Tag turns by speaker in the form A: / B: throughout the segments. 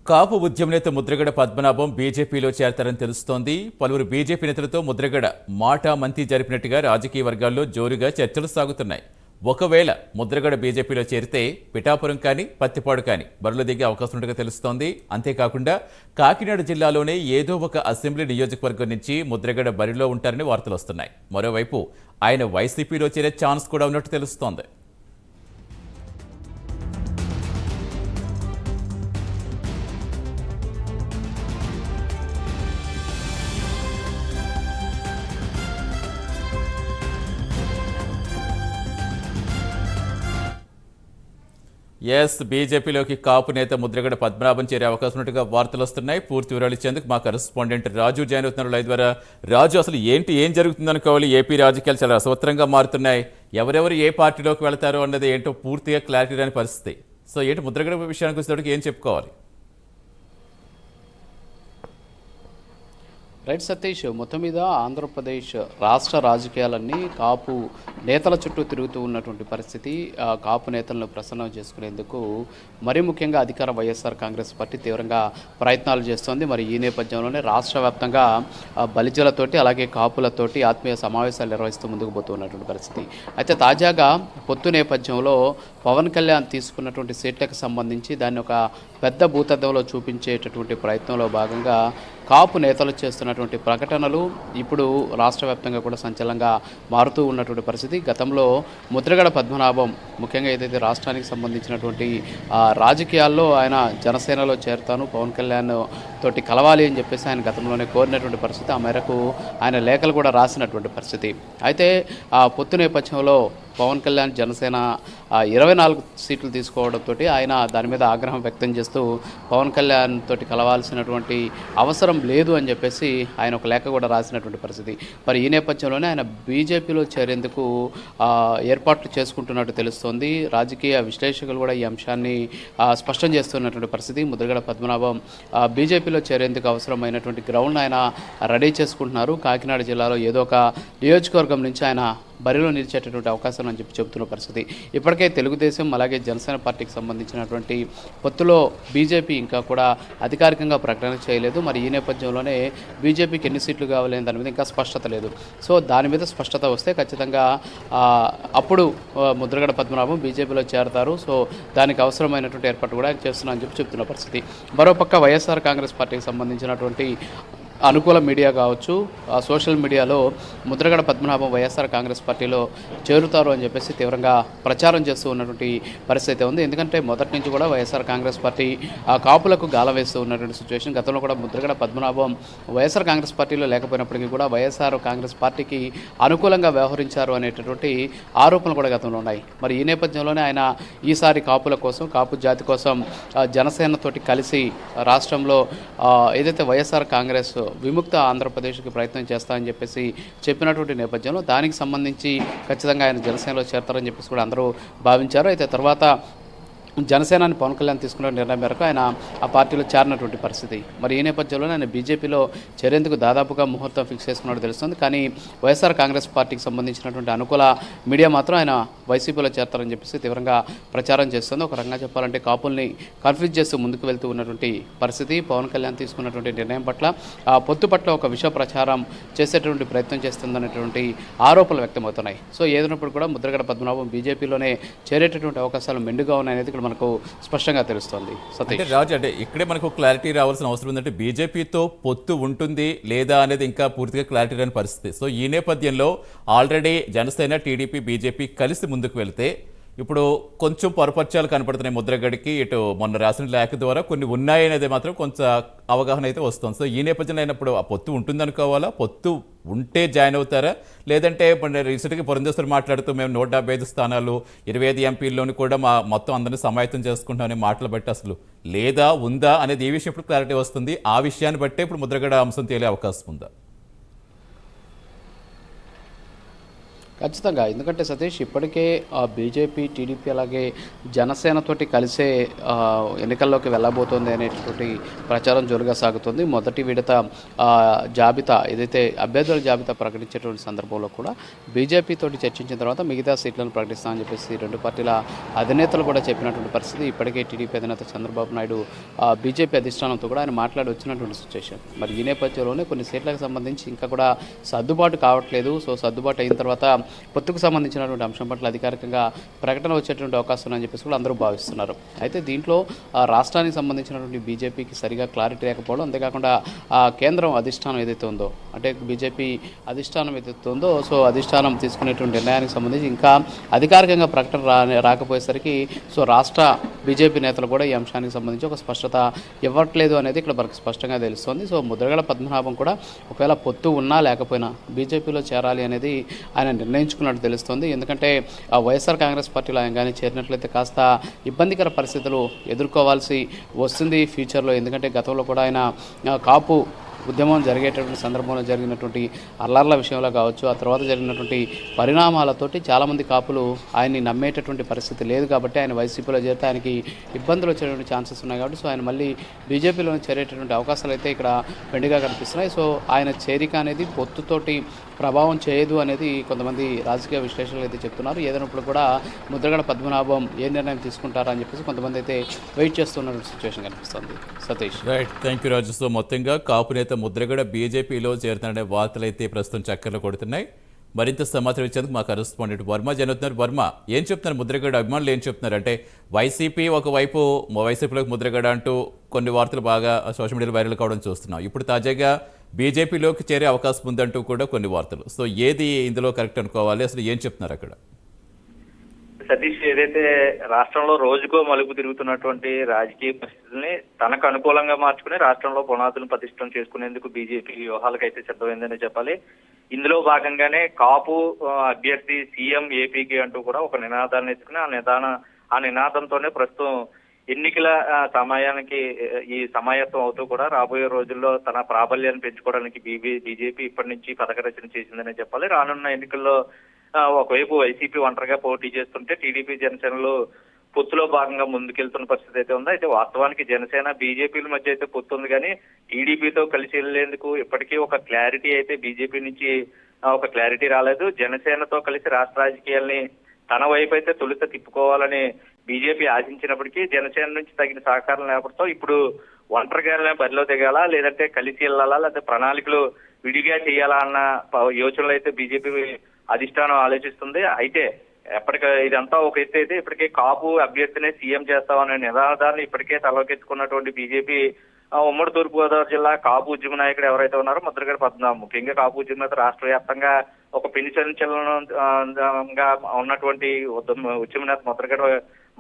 A: కాపు ఉద్యమ నేత ముద్రగడ పద్మనాభం బీజేపీలో చేరతారని తెలుస్తోంది. పలువురు బీజేపీ నేతలతో ముద్రగడ మాటా మంతి జరిపినట్టుగా రాజకీయ వర్గాల్లో జోరుగా చర్చలు సాగుతున్నాయి. ఒకవేళ ముద్రగడ బీజేపీలో చేరితే పిఠాపురం కానీ పత్తిపాడు కానీ బరిలో దిగే అవకాశం ఉన్నట్టుగా తెలుస్తోంది. అంతేకాకుండా కాకినాడ జిల్లాలోనే ఏదో ఒక అసెంబ్లీ నియోజకవర్గం నుంచి ముద్రగడ బరిలో ఉంటారని వార్తలు వస్తున్నాయి. మరోవైపు ఆయన వైసీపీలో చేరే ఛాన్స్ కూడా ఉన్నట్టు తెలుస్తోంది. బీజేపీలోకి కాపు నేత ముద్రగడ పద్మనాభం చేరే అవకాశం ఉన్నట్టుగా వార్తలు వస్తున్నాయి. పూర్తి వివరాలు ఇచ్చేందుకు మా కరెస్పాండెంట్ రాజు జాయిన్ అవుతున్నారు లైవ్ ద్వారా. రాజు, అసలు ఏం జరుగుతుందనుకోవాలి? ఏపీ రాజకీయాలు చాలా అస్వత్రంగా మారుతున్నాయి. ఎవరెవరు ఏ పార్టీలోకి వెళతారో అన్నది ఏంటో పూర్తిగా క్లారిటీ రాని పరిస్థితి. సో ముద్రగడ విషయానికి వచ్చేటప్పటికి ఏం చెప్పుకోవాలి?
B: రైట్ సతీష్, మొత్తం మీద ఆంధ్రప్రదేశ్ రాష్ట్ర రాజకీయాలన్నీ కాపు నేతల చుట్టూ తిరుగుతూ ఉన్నటువంటి పరిస్థితి. కాపు నేతలను ప్రసన్నం చేసుకునేందుకు మరీ ముఖ్యంగా అధికార వైఎస్ఆర్ కాంగ్రెస్ పార్టీ తీవ్రంగా ప్రయత్నాలు చేస్తోంది. మరి ఈ నేపథ్యంలోనే రాష్ట్ర వ్యాప్తంగా బలిజలతోటి అలాగే కాపులతోటి ఆత్మీయ సమావేశాలు నిర్వహిస్తూ ముందుకు పోతున్నటువంటి పరిస్థితి. అయితే తాజాగా పొత్తు నేపథ్యంలో పవన్ కళ్యాణ్ తీసుకున్నటువంటి సీట్లకు సంబంధించి దాన్ని ఒక పెద్ద భూతద్దంలో చూపించేటటువంటి ప్రయత్నంలో భాగంగా కాపు నేతలు చేస్తున్నటువంటి ప్రకటనలు ఇప్పుడు రాష్ట్ర వ్యాప్తంగా కూడా సంచలనంగా మారుతూ ఉన్నటువంటి పరిస్థితి. గతంలో ముద్రగడ పద్మనాభం ముఖ్యంగా ఏదైతే రాష్ట్రానికి సంబంధించినటువంటి రాజకీయాల్లో ఆయన జనసేనలో చేరుతాను, పవన్ కళ్యాణ్ తోటి కలవాలి అని చెప్పేసి ఆయన గతంలోనే కోరినటువంటి పరిస్థితి. ఆ మేరకు ఆయన లేఖలు కూడా రాసినటువంటి పరిస్థితి. అయితే ఆ పొత్తు నేపథ్యంలో పవన్ కళ్యాణ్ జనసేన 24 సీట్లు తీసుకోవడంతో ఆయన దాని మీద ఆగ్రహం వ్యక్తం చేస్తూ పవన్ కళ్యాణ్ తోటి కలవాల్సినటువంటి అవసరం లేదు అని చెప్పేసి ఆయన ఒక లేఖ కూడా రాసినటువంటి పరిస్థితి. మరి ఈ నేపథ్యంలోనే ఆయన బీజేపీలో చేరేందుకు ఏర్పాట్లు చేసుకుంటున్నట్టు తెలుస్తోంది. రాజకీయ విశ్లేషకులు కూడా ఈ అంశాన్ని స్పష్టం చేస్తున్నటువంటి పరిస్థితి. ముద్రగడ పద్మనాభం బీజేపీలో చేరేందుకు అవసరమైనటువంటి గ్రౌండ్ ఆయన రెడీ చేసుకుంటున్నారు. కాకినాడ జిల్లాలో ఏదో ఒక నియోజకవర్గం నుంచి ఆయన బరిలో నిలిచేటటువంటి అవకాశం అని చెప్తున్న పరిస్థితి. ఇప్పటికే తెలుగుదేశం అలాగే జనసేన పార్టీకి సంబంధించినటువంటి పొత్తులో బీజేపీ ఇంకా కూడా అధికారికంగా ప్రకటన చేయలేదు. మరి ఈ నేపథ్యంలోనే బీజేపీకి ఎన్ని సీట్లు కావాలని దాని మీద ఇంకా స్పష్టత లేదు. సో దాని మీద స్పష్టత వస్తే ఖచ్చితంగా అప్పుడు ముద్రగడ పద్మనాభం బీజేపీలో చేరతారు. సో దానికి అవసరమైనటువంటి ఏర్పాటు కూడా చేస్తున్నా అని చెప్తున్న పరిస్థితి. మరోపక్క వైఎస్ఆర్ కాంగ్రెస్ పార్టీకి సంబంధించినటువంటి అనుకూల మీడియా కావచ్చు, సోషల్ మీడియాలో ముద్రగడ పద్మనాభం వైఎస్ఆర్ కాంగ్రెస్ పార్టీలో చేరుతారు అని చెప్పేసి తీవ్రంగా ప్రచారం చేస్తూ ఉన్నటువంటి పరిస్థితి ఉంది. ఎందుకంటే మొదటి నుంచి కూడా వైఎస్ఆర్ కాంగ్రెస్ పార్టీ కాపులకు గాలం వేస్తూ ఉన్నటువంటి సిచ్యువేషన్. గతంలో కూడా ముద్రగడ పద్మనాభం వైఎస్ఆర్ కాంగ్రెస్ పార్టీలో లేకపోయినప్పటికీ కూడా వైఎస్ఆర్ కాంగ్రెస్ పార్టీకి అనుకూలంగా వ్యవహరించారు అనేటటువంటి ఆరోపణలు కూడా గతంలో ఉన్నాయి. మరి ఈ నేపథ్యంలోనే ఆయన ఈసారి కాపుల కోసం, కాపు జాతి కోసం జనసేనతోటి కలిసి రాష్ట్రంలో ఏదైతే వైఎస్ఆర్ కాంగ్రెస్ విముక్త ఆంధ్రప్రదేశ్కి ప్రయత్నం చేస్తామని చెప్పేసి చెప్పినటువంటి నేపథ్యంలో దానికి సంబంధించి ఖచ్చితంగా ఆయన జనసేనలో చేరతారని చెప్పేసి కూడా అందరూ భావించారు. అయితే తర్వాత జనసేనాని పవన్ కళ్యాణ్ తీసుకున్న నిర్ణయం మేరకు ఆయన ఆ పార్టీలో చేరినటువంటి పరిస్థితి. మరి ఈ నేపథ్యంలోనే ఆయన బీజేపీలో చేరేందుకు దాదాపుగా ముహూర్తం ఫిక్స్ చేసుకున్నట్టు తెలుస్తుంది. కానీ వైఎస్ఆర్ కాంగ్రెస్ పార్టీకి సంబంధించినటువంటి అనుకూల మీడియా మాత్రం ఆయన వైసీపీలో చేరతారని చెప్పేసి తీవ్రంగా ప్రచారం చేస్తుంది. ఒక రకంగా చెప్పాలంటే కాపుల్ని కన్ఫ్యూజ్ చేస్తూ ముందుకు వెళ్తూ ఉన్నటువంటి పరిస్థితి. పవన్ కళ్యాణ్ తీసుకున్నటువంటి నిర్ణయం పట్ల ఆ పొత్తు పట్ల ఒక విష ప్రచారం చేసేటువంటి ప్రయత్నం చేస్తుందనేటువంటి ఆరోపణలు వ్యక్తమవుతున్నాయి. సో ఏదైనప్పుడు కూడా ముద్రగడ పద్మనాభం బీజేపీలోనే చేరేటటువంటి అవకాశాలు మెండుగా ఉన్నాయనేది మనకు స్పష్టంగా తెలుస్తోంది.
A: సతీష్, రాజు, అంటే ఇక్కడే మనకు క్లారిటీ రావాల్సిన అవసరం ఉందంటే బీజేపీతో పొత్తు ఉంటుంది లేదా అనేది ఇంకా పూర్తిగా క్లారిటీ రాని పరిస్థితి. సో ఈ నేపథ్యంలో ఆల్రెడీ జనసేన, టీడీపీ, బీజేపీ కలిసి ముందుకు వెళ్తే ఇప్పుడు కొంచెం పొరపర్చాలు కనపడుతున్నాయి ముద్రగడికి. ఇటు మొన్న రాసిన లేఖ ద్వారా కొన్ని ఉన్నాయనేది మాత్రం కొంచెం అవగాహన అయితే వస్తుంది. సో ఈ నేపథ్యంలో అయినప్పుడు ఆ పొత్తు ఉంటుందనుకోవాలా? పొత్తు ఉంటే జాయిన్ అవుతారా? లేదంటే రీసెంట్గా పురంధేశ్వరి మాట్లాడుతూ మేము 175 స్థానాలు 25 ఎంపీల్లోని కూడా మొత్తం అందరినీ సమాయత్తం చేసుకుంటామని మాటలు బట్టి అసలు లేదా ఉందా అనేది ఈ విషయం ఇప్పుడు క్లారిటీ వస్తుంది. ఆ విషయాన్ని బట్టే ఇప్పుడు ముద్రగడ అంశం తేలే అవకాశం ఉందా?
B: ఖచ్చితంగా. ఎందుకంటే సతీష్ ఇప్పటికే బీజేపీ, టీడీపీ అలాగే జనసేనతోటి కలిసే ఎన్నికల్లోకి వెళ్ళబోతోంది అనేటటువంటి ప్రచారం జోరుగా సాగుతుంది. మొదటి విడత జాబితా ఏదైతే అభ్యర్థుల జాబితా ప్రకటించేటువంటి సందర్భంలో కూడా బీజేపీ తోటి చర్చించిన తర్వాత మిగతా సీట్లను ప్రకటిస్తామని చెప్పేసి రెండు పార్టీల అధినేతలు కూడా చెప్పినటువంటి పరిస్థితి. ఇప్పటికే టీడీపీ అధినేత చంద్రబాబు నాయుడు బీజేపీ అధిష్టానంతో కూడా ఆయన మాట్లాడి వచ్చినటువంటి సిచ్యువేషన్. మరి ఈ నేపథ్యంలోనే కొన్ని సీట్లకు సంబంధించి ఇంకా కూడా సర్దుబాటు కావట్లేదు. సో సర్దుబాటు అయిన తర్వాత పొత్తుకు సంబంధించినటువంటి అంశం పట్ల అధికారికంగా ప్రకటన వచ్చేటువంటి అవకాశం ఉందని చెప్పేసి కూడా అందరూ భావిస్తున్నారు. అయితే దీంట్లో రాష్ట్రానికి సంబంధించినటువంటి బీజేపీకి సరిగా క్లారిటీ లేకపోవడం, అంతేకాకుండా కేంద్రం అధిష్టానం ఏదైతే ఉందో, అంటే బీజేపీ అధిష్టానం ఏదైతే ఉందో, సో అధిష్టానం తీసుకునేటువంటి నిర్ణయానికి సంబంధించి ఇంకా అధికారికంగా ప్రకటన రాకపోయేసరికి సో రాష్ట్ర బీజేపీ నేతలు కూడా ఈ అంశానికి సంబంధించి ఒక స్పష్టత ఇవ్వట్లేదు అనేది ఇక్కడ మనకు స్పష్టంగా తెలుస్తోంది. సో ముద్రగడ పద్మనాభం కూడా ఒకవేళ పొత్తు ఉన్నా లేకపోయినా బీజేపీలో చేరాలి అనేది ఆయన నిర్ణయించుకున్నట్టు తెలుస్తోంది. ఎందుకంటే వైఎస్ఆర్ కాంగ్రెస్ పార్టీలో ఆయన కానీ చేరినట్లయితే కాస్త ఇబ్బందికర పరిస్థితులు ఎదుర్కోవాల్సి వస్తుంది ఫ్యూచర్లో. ఎందుకంటే గతంలో కూడా ఆయన కాపు ఉద్యమం జరిగేటటువంటి సందర్భంలో జరిగినటువంటి అల్లర్ల విషయంలో కావచ్చు, ఆ తర్వాత జరిగినటువంటి పరిణామాలతోటి చాలామంది కాపులు ఆయన్ని నమ్మేటటువంటి పరిస్థితి లేదు. కాబట్టి ఆయన వైసీపీలో చేరితే ఆయనకి ఇబ్బందులు వచ్చేటువంటి ఛాన్సెస్ ఉన్నాయి. కాబట్టి సో ఆయన మళ్ళీ బీజేపీలో చేరేటటువంటి అవకాశాలు అయితే ఇక్కడ మెండుగా కనిపిస్తున్నాయి. సో ఆయన చేరిక అనేది పొత్తుతోటి ప్రభావం చేయదు అనేది కొంతమంది రాజకీయ విశ్లేషకులు అయితే చెప్తున్నారు. ఏదైనప్పుడు కూడా ముద్రగడ పద్మనాభం ఏ నిర్ణయం తీసుకుంటారా అని చెప్పేసి కొంతమంది అయితే వెయిట్ చేస్తున్న సిచ్యువేషన్ కనిపిస్తుంది. Satish.
A: Right, thank you Raju. So మొత్తంగా కాపు నేత ముద్రగడ బీజేపీలో చేరుతారనే వార్తలు అయితే ప్రస్తుతం చక్కర్లు కొడుతున్నాయి. మరింత సమాచారం ఇచ్చేందుకు మా కరెస్పాండెంట్ వర్మ జరుగుతున్నారు. వర్మ, ఏం చెప్తున్నారు ముద్రగడ అభిమానులు ఏం చెప్తున్నారు? అంటే వైసీపీ ఒకవైపు వైసీపీలోకి ముద్రగడ అంటూ కొన్ని వార్తలు బాగా సోషల్ మీడియాలో వైరల్ కావడం చూస్తున్నాం. ఇప్పుడు తాజాగా బీజేపీలోకి చేరే అవకాశం ఉందంటూ కూడా కొన్ని వార్తలు. సో ఏది ఇందులో కరెక్ట్ అనుకోవాలి? అసలు ఏం చెప్తున్నారు అక్కడ?
C: సతీష్, ఏదైతే రాష్ట్రంలో రోజుకో మలుపు తిరుగుతున్నటువంటి రాజకీయ పరిస్థితుల్ని తనకు అనుకూలంగా మార్చుకుని రాష్ట్రంలో పునాదులను పటిష్టం చేసుకునేందుకు బీజేపీ వ్యూహాలకైతే సిద్ధమైందని చెప్పాలి. ఇందులో భాగంగానే కాపు అభ్యర్థి సీఎం ఏపీకి అంటూ కూడా ఒక నినాదాన్ని ఎత్తుకుని ఆ నినాదంతోనే ప్రస్తుతం ఎన్నికల సమయానికి ఈ సమాయత్తం అవుతూ కూడా రాబోయే రోజుల్లో తన ప్రాబల్యాన్ని పెంచుకోవడానికి బీజేపీ ఇప్పటి నుంచి పథకరచన చేసిందనే చెప్పాలి. రానున్న ఎన్నికల్లో ఒకవైపు వైసీపీ ఒంటరిగా పోటీ చేస్తుంటే టీడీపీ జనసేనలు పొత్తులో భాగంగా ముందుకెళ్తున్న పరిస్థితి అయితే ఉంది. అయితే వాస్తవానికి జనసేన బీజేపీల మధ్య అయితే పొత్తు ఉంది, కానీ టీడీపీతో కలిసి వెళ్లేందుకు ఇప్పటికీ ఒక క్లారిటీ అయితే బీజేపీ నుంచి ఒక క్లారిటీ రాలేదు. జనసేనతో కలిసి రాష్ట్ర రాజకీయాల్ని తన వైపు అయితే తొలుత తిప్పుకోవాలని బీజేపీ ఆశించినప్పటికీ జనసేన నుంచి తగిన సహకారం లేకపోతే ఇప్పుడు ఒంటరిగానే బరిలో దిగాలా, లేదంటే కలిసి వెళ్ళాలా, లేదంటే ప్రణాళికలు విడిగా చేయాలా అన్న యోచనలు అయితే బీజేపీ అధిష్టానం ఆలోచిస్తుంది. అయితే ఇదంతా ఒక ఎత్తు అయితే ఇప్పటికే కాపు అభ్యర్థినే సీఎం చేస్తామనే నినాదాన్ని ఇప్పటికే తలకెత్తుకున్నటువంటి బీజేపీ ఉమ్మడి తూర్పుగోదావరి జిల్లా కాపు ఉద్యమ నాయకుడు ఎవరైతే ఉన్నారో ముద్రగడ పద్మనాభం, ముఖ్యంగా కాపు ఉద్యమ రాష్ట్ర వ్యాప్తంగా ఒక పెనుచలనంగా ఉన్నటువంటి ఉద్యమ నేత ముద్రగడ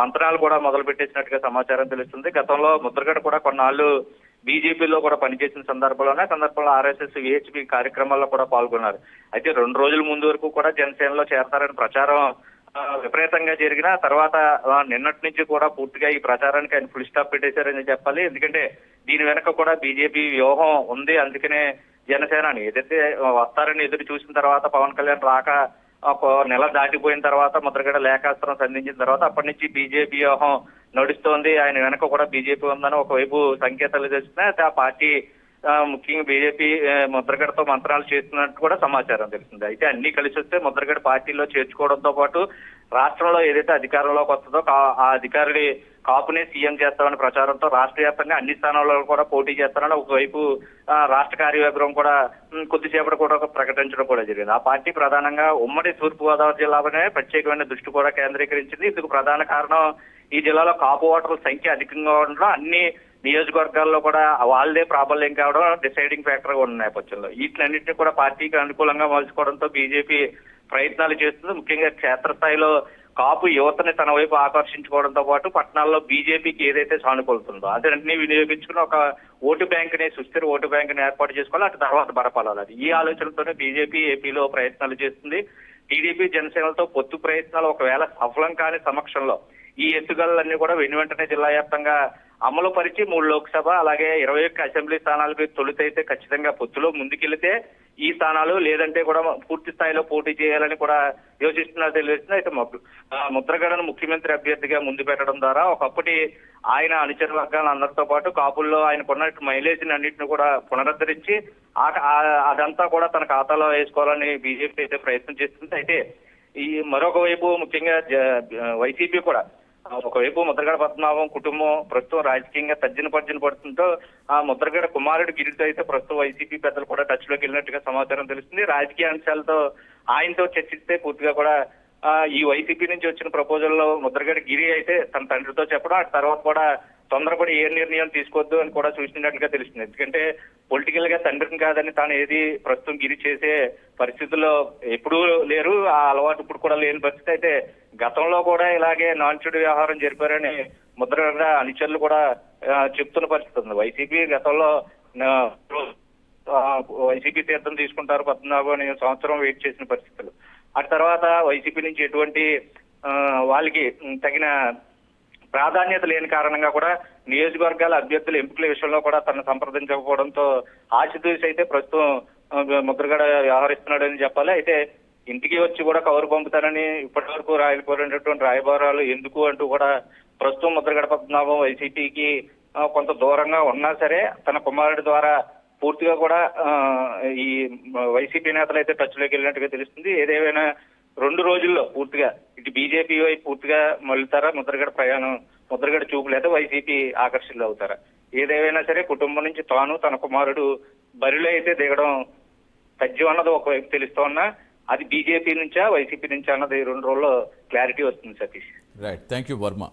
C: మంత్రాలు కూడా మొదలు పెట్టేసినట్టుగా సమాచారం తెలుస్తుంది. గతంలో ముద్రగడ కూడా కొన్నాళ్ళు బీజేపీలో కూడా పనిచేసిన సందర్భంలో ఆర్ఎస్ఎస్ విహెచ్పి కార్యక్రమాల్లో కూడా పాల్గొన్నారు. అయితే 2 రోజుల ముందు వరకు కూడా జనసేనలో చేరతారని ప్రచారం విపరీతంగా జరిగిన తర్వాత నిన్నటి నుంచి కూడా పూర్తిగా ఈ ప్రచారానికి ఆయన ఫుల్ స్టాప్ పెట్టేశారని చెప్పాలి. ఎందుకంటే దీని వెనక కూడా బీజేపీ వ్యూహం ఉంది. అందుకనే జనసేనని ఏదైతే వస్తారని ఎదురు చూసిన తర్వాత పవన్ కళ్యాణ్ రాక ఒక నెల దాటిపోయిన తర్వాత ముద్రగడ లేఖాస్త్రం సంధించిన తర్వాత అప్పటి నుంచి బీజేపీ వ్యూహం నడుస్తోంది. ఆయన వెనక కూడా బీజేపీ ఉందని ఒకవైపు సంకేతాలు తెలుస్తున్నాయి. అయితే ఆ పార్టీ ముఖ్యంగా బీజేపీ ముద్రగడతో మంత్రాలు చేస్తున్నట్టు కూడా సమాచారం తెలుస్తుంది. అయితే అన్ని కలిసి వస్తే ముద్రగడ పార్టీలో చేర్చుకోవడంతో పాటు రాష్ట్రంలో ఏదైతే అధికారంలోకి వస్తుందో ఆ అధికారుడి కాపునే సీఎం చేస్తామని ప్రచారంతో రాష్ట్ర వ్యాప్తంగా అన్ని స్థానాల్లో కూడా పోటీ చేస్తారని ఒకవైపు రాష్ట్ర కార్యవర్గం కూడా కొద్దిసేపటి కూడా ప్రకటించడం కూడా జరిగింది. ఆ పార్టీ ప్రధానంగా ఉమ్మడి తూర్పుగోదావరి జిల్లాలోనే ప్రత్యేకమైన దృష్టి కూడా కేంద్రీకరించింది. ఇందుకు ప్రధాన కారణం ఈ జిల్లాలో కాపు ఓటర్ల సంఖ్య అధికంగా ఉండడం, అన్ని నియోజకవర్గాల్లో కూడా వాళ్ళదే ప్రాబల్యం కావడం డిసైడింగ్ ఫ్యాక్టర్ గా ఉన్న నేపథ్యంలో వీటిలన్నింటినీ కూడా పార్టీకి అనుకూలంగా మలుచుకోవడంతో బీజేపీ ప్రయత్నాలు చేస్తుంది. ముఖ్యంగా క్షేత్రస్థాయిలో కాపు యువతని తన వైపు ఆకర్షించుకోవడంతో పాటు పట్టణాల్లో బీజేపీకి ఏదైతే సానుకూలుతుందో అదన్నీ వినియోగించుకుని ఒక ఓటు బ్యాంకుని సుస్థిర ఓటు బ్యాంకుని ఏర్పాటు చేసుకోవాలి, అటు తర్వాత బలపడాలి. ఈ ఆలోచనతోనే బీజేపీ ఏపీలో ప్రయత్నాలు చేస్తుంది. టీడీపీ జనసేనలతో పొత్తు ప్రయత్నాలు ఒకవేళ సఫలం కాని సమక్షంలో ఈ ఎత్తుగలన్నీ కూడా వెనువెంటనే జిల్లా వ్యాప్తంగా అమలు పరిచి 3 లోక్సభ అలాగే 21 అసెంబ్లీ స్థానాలకు తొలుతైతే ఖచ్చితంగా పొత్తులో ముందుకెళ్తే ఈ స్థానాలు లేదంటే కూడా పూర్తి స్థాయిలో పోటీ చేయాలని కూడా యోచిస్తున్నారు తెలుస్తుంది. అయితే ముద్రగడను ముఖ్యమంత్రి అభ్యర్థిగా ముందు పెట్టడం ద్వారా ఒకప్పటి ఆయన అనుచర వర్గాలందరితో పాటు కాపుల్లో ఆయనకున్న మైలేజ్ అన్నింటిని కూడా పునరుద్ధరించి అదంతా కూడా తన ఖాతాలో వేసుకోవాలని బీజేపీ అయితే ప్రయత్నం చేస్తుంది. అయితే ఈ మరొక వైపు ముఖ్యంగా వైసీపీ కూడా ఒకవైపు ముద్రగడ పద్మనాభం కుటుంబం ప్రస్తుతం రాజకీయంగా తర్జన పడుతుంటో ఆ ముద్రగడ కుమారుడు గిరితో అయితే ప్రస్తుతం వైసీపీ పెద్దలు కూడా టచ్ లోకి వెళ్ళినట్టుగా సమాచారం తెలుస్తుంది. రాజకీయ అంశాలతో ఆయనతో చర్చిస్తే పూర్తిగా కూడా ఈ వైసీపీ నుంచి వచ్చిన ప్రపోజల్ లో ముద్రగడ గిరి అయితే తన తండ్రితో చెప్పడం, ఆ తర్వాత కూడా తొందరపడి ఏ నిర్ణయం తీసుకోవద్దు అని కూడా సూచించినట్లుగా తెలుస్తుంది. ఎందుకంటే పొలిటికల్ గా తండ్రిని కాదని తాను ఏది ప్రస్తుతం గిరి చేసే పరిస్థితుల్లో ఎప్పుడూ లేరు, ఆ అలవాటు ఇప్పుడు కూడా లేని పరిస్థితి. అయితే గతంలో కూడా ఇలాగే నాన్చుడు వ్యవహారం జరిపారని ముద్రగడ అనుచరులు కూడా చెప్తున్న పరిస్థితి ఉంది. వైసీపీ గతంలో వైసీపీ తీర్థం తీసుకుంటారు 14 సంవత్సరం వెయిట్ చేసిన పరిస్థితులు. ఆ తర్వాత వైసీపీ నుంచి ఎటువంటి వాళ్ళకి తగిన ప్రాధాన్యత లేని కారణంగా కూడా నియోజకవర్గాల అభ్యర్థుల ఎంపికల విషయంలో కూడా తనను సంప్రదించకపోవడంతో ఆశతూసి అయితే ప్రస్తుతం ముద్రగడ వ్యవహరిస్తున్నాడని చెప్పాలి. అయితే ఇంటికి వచ్చి కూడా కవరు పంపుతానని ఇప్పటి వరకు రాయకపోయినటువంటి రాయబారాలు ఎందుకు అంటూ కూడా ప్రస్తుతం ముద్రగడ పద్మనాభం వైసీపీకి కొంత దూరంగా ఉన్నా సరే తన కుమారుడి ద్వారా పూర్తిగా కూడా ఈ వైసీపీ నేతలు అయితే టచ్ లోకి వెళ్ళినట్టుగా తెలుస్తుంది. ఏదేమైనా 2 రోజుల్లో పూర్తిగా ఇటు బీజేపీ వైపు పూర్తిగా మళ్ళుతారా ముద్రగడ ప్రయాణం, ముద్రగడ చూపు లేదా వైసీపీ ఆకర్షితులు అవుతారా? ఏదేమైనా సరే కుటుంబం నుంచి తాను తన కుమారుడు బరిలో అయితే దిగడం తథ్యం అన్నది ఒకవైపు తెలుస్తూ ఉన్నా అది బీజేపీ నుంచా వైసీపీ నుంచా అన్నది 2 రోజుల్లో క్లారిటీ వస్తుంది Satish.
A: Right, thank you Varma.